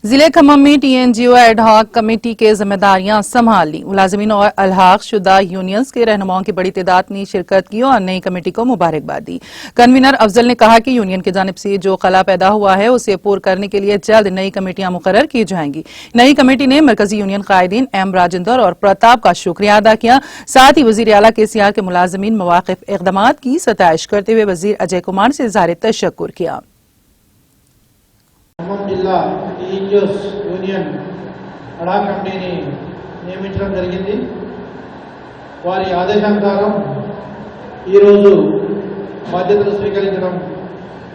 जिले खम्मम में TNGO ad hoc committee के जिम्मेदारियां संभाल ली। मुलाजिमीन और अलहाक शुदा यूनियंस के रहनुमाओं की बड़ी तादाद ने शिरकत की और नई कमेटी को मुबारकबाद दी। कन्वीनर अफजल ने कहा कि यूनियन की जानिब से जो खला पैदा हुआ है उसे पूर करने के लिए जल्द नई कमेटियां मुकर्रर की जाएंगी। नई कमेटी ने मरकजी यूनियन कायदीन एम राजेंद्र और प्रताप का शुक्रिया अदा किया। साथ ही वजीर आला केसीआर के मुलाजिमीन मवाकिफ इक़दामात की सताइश करते हुए वजीर अजय कुमार से इज़हार तशक्कुर किया। ఖమ్మం జిల్లా టీఎన్జిఓస్ యూనియన్ అడా కమిటీని నియమించడం జరిగింది. వారి ఆదేశానుసారం ఈరోజు బాధ్యతలు స్వీకరించడం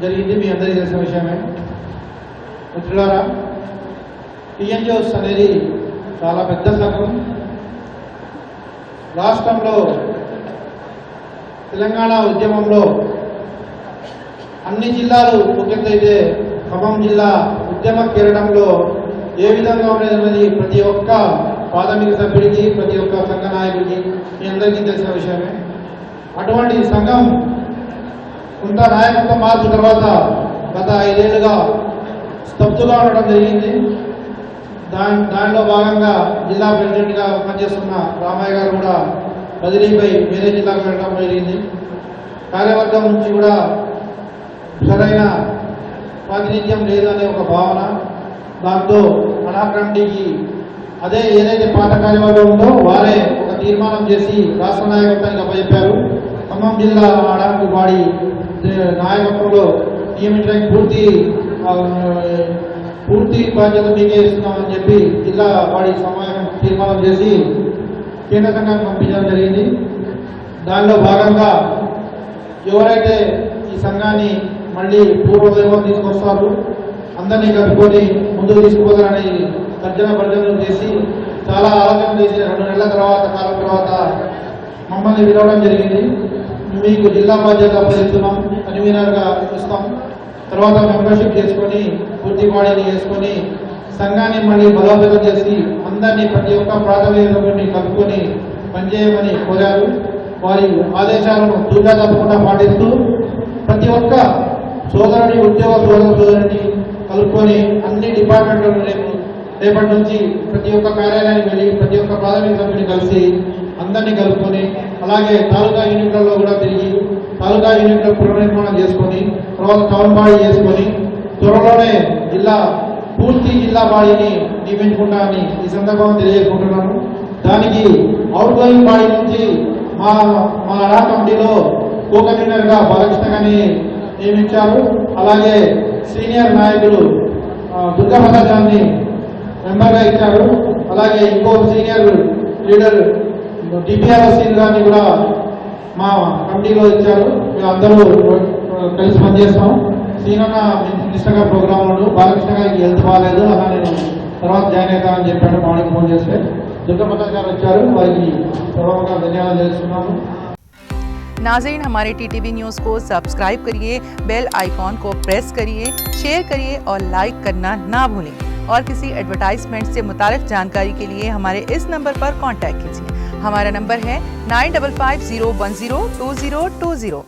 జరిగింది. మీ అందరికీ తెలిసిన విషయమే. మిత్రులారా, టీఎన్జిఓస్ అనేది చాలా పెద్ద సంఘం. రాష్ట్రంలో తెలంగాణ ఉద్యమంలో అన్ని జిల్లాలు ఒకెత్తైతే ఖమ్మం జిల్లా ఉద్యమ కిరణంలో ఏ విధంగా ఉండేదన్నది ప్రతి ఒక్క ప్రాథమిక సభ్యుడికి, ప్రతి ఒక్క సంఘ నాయకుడికి మీ అందరికీ తెలిసిన విషయమే. అటువంటి సంఘం కొంత నాయకత్వ మార్పు తర్వాత గత 5 ఏళ్లుగా స్తబ్దుగా ఉండడం జరిగింది. దానిలో భాగంగా జిల్లా ప్రెసిడెంట్గా పనిచేస్తున్న రామయ్య గారు కూడా బదిలీపై వేరే జిల్లాకు వెళ్ళడం జరిగింది. కార్యవర్గం నుంచి కూడా సరైన ప్రాతినిధ్యం లేదనే ఒక భావన, దాంతో అడా కమిటీకి అదే ఏదైతే పాత కార్యవర్గం ఉందో వారే ఒక తీర్మానం చేసి రాష్ట్ర నాయకత్వానికి అప్పచెప్పారు. ఖమ్మం జిల్లా అడా బాడీ నాయకత్వంలో నియమించడానికి పూర్తి బాధ్యత మీకే ఇస్తున్నామని చెప్పి జిల్లా బాడీ సమావేశం తీర్మానం చేసి కేంద్ర సంఘానికి పంపించడం జరిగింది. దానిలో భాగంగా ఎవరైతే ఈ సంఘాన్ని మళ్ళీ పూర్వవైభవం తీసుకొస్తారు, అందరినీ కలుపుకొని ముందుకు తీసుకుపోతారని భర్జనలు చేసి చాలా ఆలోచన చేసి 2 నెలల కాలం తర్వాత మమ్మల్ని పిలవడం జరిగింది. మీకు జిల్లా బాధ్యత అప్పచెప్తున్నాం, కన్వీనర్గా ఇస్తాం, తర్వాత మెంబర్షిప్ చేసుకొని పూర్తి బాడీని చేసుకొని సంఘాన్ని మళ్ళీ బలోపేతం చేసి అందరినీ ప్రతి ఒక్క ప్రాథమిక సభ్యుడిని కలుపుకొని పనిచేయమని కోరారు. వారి ఆదేశాలను తూచా తప్పకుండా పాటిస్తూ ప్రతి ఒక్క సోదరుని ఉద్యోగ సోదరుని కలుపుకొని అన్ని డిపార్ట్మెంట్లను రేపటి నుంచి ప్రతి ఒక్క కార్యాలయానికి వెళ్ళి ప్రతి ఒక్క ప్రాథమిక సభ్యుని కలిసి అందరినీ కలుపుకొని, అలాగే తాలూకా యూనిట్లలో కూడా తిరిగి తాలూకా యూనిట్లో పునర్నిర్మాణం చేసుకొని తర్వాత టౌన్ బాడీ చేసుకొని త్వరలోనే పూర్తి జిల్లా బాడీని నియమించుకుంటామని ఈ సందర్భంగా తెలియజేసుకుంటున్నాను. దానికి అవుట్ గోయింగ్ బాడీ నుంచి మా అడా కమిటీలో కో కన్వీనర్గా బాలకృష్ణ గారిని నియమించారు. అలాగే సీనియర్ నాయకులు దుర్గాప్రసాద్ని మెంబర్గా ఇచ్చారు. అలాగే ఇంకో సీనియర్ లీడర్ డిపిఆర్ సీన్ గారిని కూడా మా కమిటీలో ఇచ్చారు. మేము అందరూ కలిసి పనిచేస్తాం. సీనన్న మినిస్టర్ గారి ప్రోగ్రాంలో బాలకృష్ణ గారికి హెల్త్ బాగాలేదు, అలా నేను తర్వాత జాయిన్ అవుతానని చెప్పాడు. మార్నింగ్ ఫోన్ చేస్తే దుర్గాప్రసాద్ గారు వచ్చారు. వారికి పూర్వకంగా ధన్యవాదాలు తెలుస్తున్నాము. नाज़रीन, हमारे टीटीवी न्यूज़ को सब्सक्राइब करिए, बेल आइकॉन को प्रेस करिए, शेयर करिए और लाइक करना ना भूलें। और किसी एडवर्टाइजमेंट से मुताल्लिक़ जानकारी के लिए हमारे इस नंबर पर कांटेक्ट कीजिए। हमारा नंबर है 9550102020।